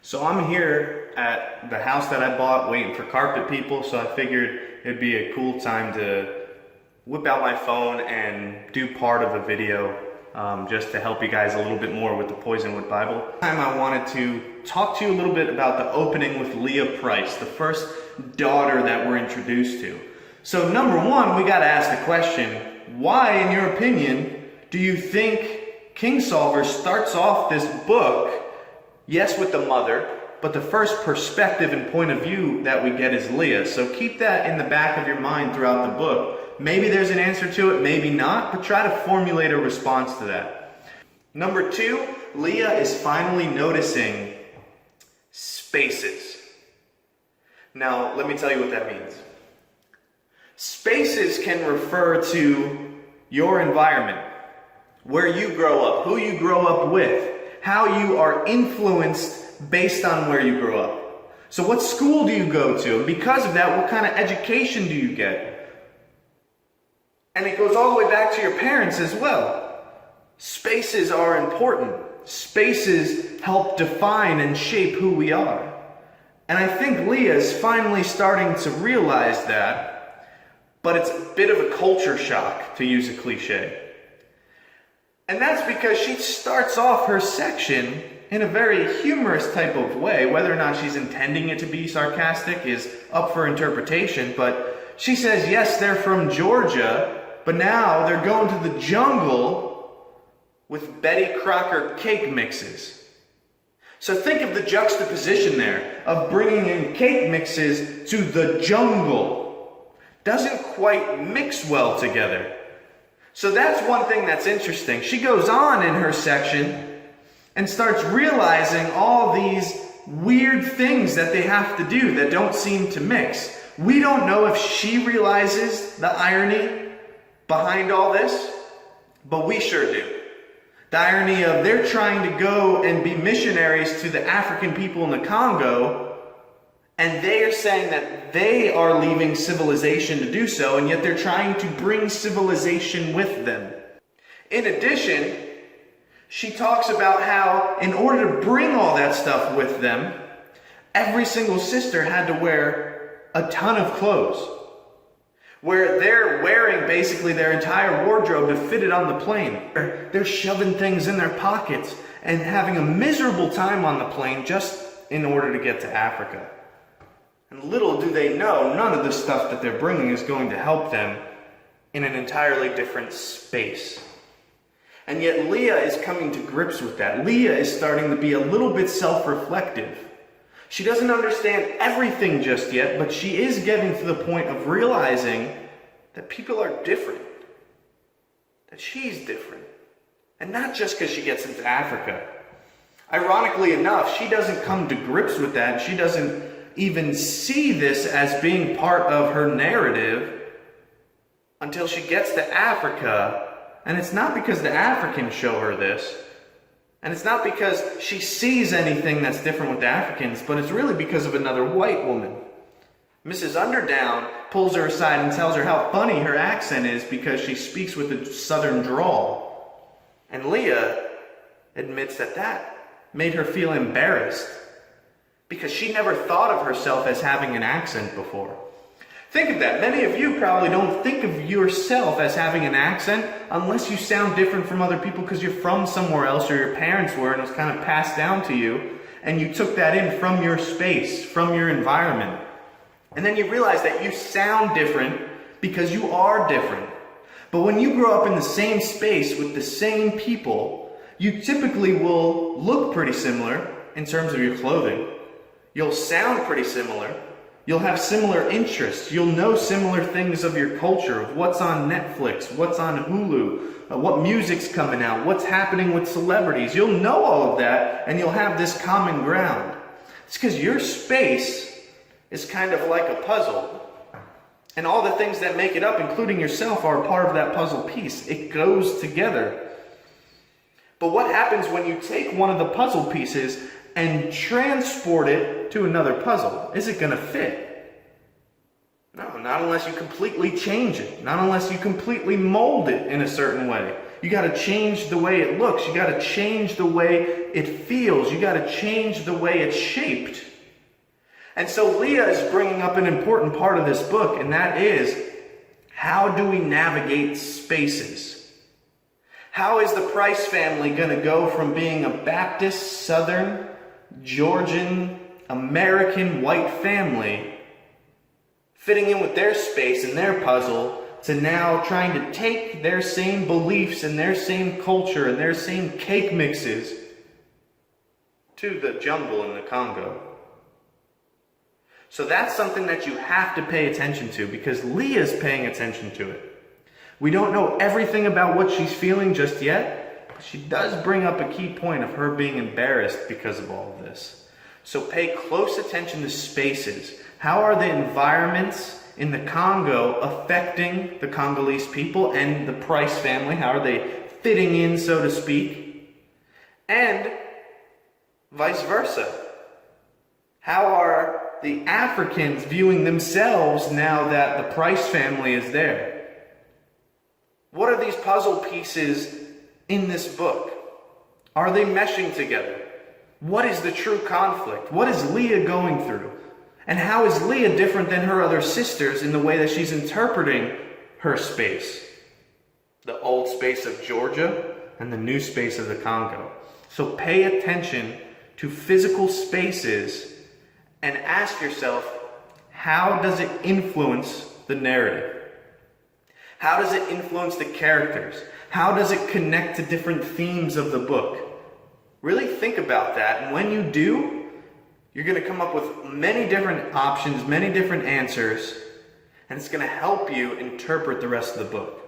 So I'm here at the house that I bought waiting for carpet people, so I figured it'd be a cool time to whip out my phone and do part of a video just to help you guys a little bit more with the Poisonwood Bible. This time I wanted to talk to you a little bit about the opening with Leah Price, the first daughter that we're introduced to. So number one, we gotta ask the question, why, in your opinion, do you think Kingsolver starts off this book, yes, with the mother, but the first perspective and point of view that we get is Leah? So keep that in the back of your mind throughout the book. Maybe there's an answer to it, maybe not, but try to formulate a response to that. Number two, Leah is finally noticing spaces. Now, let me tell you what that means. Spaces can refer to your environment, where you grow up, who you grow up with, how you are influenced based on where you grow up. So what school do you go to? And because of that, what kind of education do you get? And it goes all the way back to your parents as well. Spaces are important. Spaces help define and shape who we are. And I think Leah is finally starting to realize that, but it's a bit of a culture shock, to use a cliche. And that's because she starts off her section in a very humorous type of way. Whether or not she's intending it to be sarcastic is up for interpretation, but she says, yes, they're from Georgia, but now they're going to the jungle with Betty Crocker cake mixes. So think of the juxtaposition there of bringing in cake mixes to the jungle. Doesn't quite mix well together. So that's one thing that's interesting. She goes on in her section and starts realizing all these weird things that they have to do that don't seem to mix. We don't know if she realizes the irony behind all this, but we sure do. The irony of they're trying to go and be missionaries to the African people in the Congo, and they are saying that they are leaving civilization to do so, and yet they're trying to bring civilization with them. In addition, she talks about how in order to bring all that stuff with them, every single sister had to wear a ton of clothes, where they're wearing basically their entire wardrobe to fit it on the plane. They're shoving things in their pockets and having a miserable time on the plane just in order to get to Africa. And little do they know, none of the stuff that they're bringing is going to help them in an entirely different space. And yet Leah is coming to grips with that. Leah is starting to be a little bit self-reflective. She doesn't understand everything just yet, but she is getting to the point of realizing that people are different. That she's different. And not just because she gets into Africa. Ironically enough, she doesn't come to grips with that. She doesn't even see this as being part of her narrative until she gets to Africa. And it's not because the Africans show her this. And it's not because she sees anything that's different with the Africans, but it's really because of another white woman. Mrs. Underdown pulls her aside and tells her how funny her accent is because she speaks with a southern drawl. And Leah admits that that made her feel embarrassed because she never thought of herself as having an accent before. Think of that. Many of you probably don't think of yourself as having an accent unless you sound different from other people because you're from somewhere else or your parents were and it was kind of passed down to you and you took that in from your space, from your environment. And then you realize that you sound different because you are different. But when you grow up in the same space with the same people, you typically will look pretty similar in terms of your clothing. You'll sound pretty similar. You'll have similar interests. You'll know similar things of your culture, of what's on Netflix, what's on Hulu, what music's coming out, what's happening with celebrities. You'll know all of that, and you'll have this common ground. It's because your space is kind of like a puzzle. And all the things that make it up, including yourself, are a part of that puzzle piece. It goes together. But what happens when you take one of the puzzle pieces and transport it to another puzzle? Is it going to fit? No, not unless you completely change it. Not unless you completely mold it in a certain way. You got to change the way it looks. You got to change the way it feels. You got to change the way it's shaped. And so Leah is bringing up an important part of this book, and that is, how do we navigate spaces? How is the Price family going to go from being a Baptist, Southern, Georgian, American white family, fitting in with their space and their puzzle, to now trying to take their same beliefs and their same culture and their same cake mixes to the jungle in the Congo? So that's something that you have to pay attention to, because Leah's paying attention to it. We don't know everything about what she's feeling just yet, but she does bring up a key point of her being embarrassed because of all of this. So pay close attention to spaces. How are the environments in the Congo affecting the Congolese people and the Price family? How are they fitting in, so to speak? And vice versa. How are the Africans viewing themselves now that the Price family is there? What are these puzzle pieces in this book? Are they meshing together? What is the true conflict? What is Leah going through? And how is Leah different than her other sisters in the way that she's interpreting her space? The old space of Georgia and the new space of the Congo. So pay attention to physical spaces and ask yourself, how does it influence the narrative? How does it influence the characters? How does it connect to different themes of the book? Really think about that, and when you do, you're going to come up with many different options, many different answers, and it's going to help you interpret the rest of the book.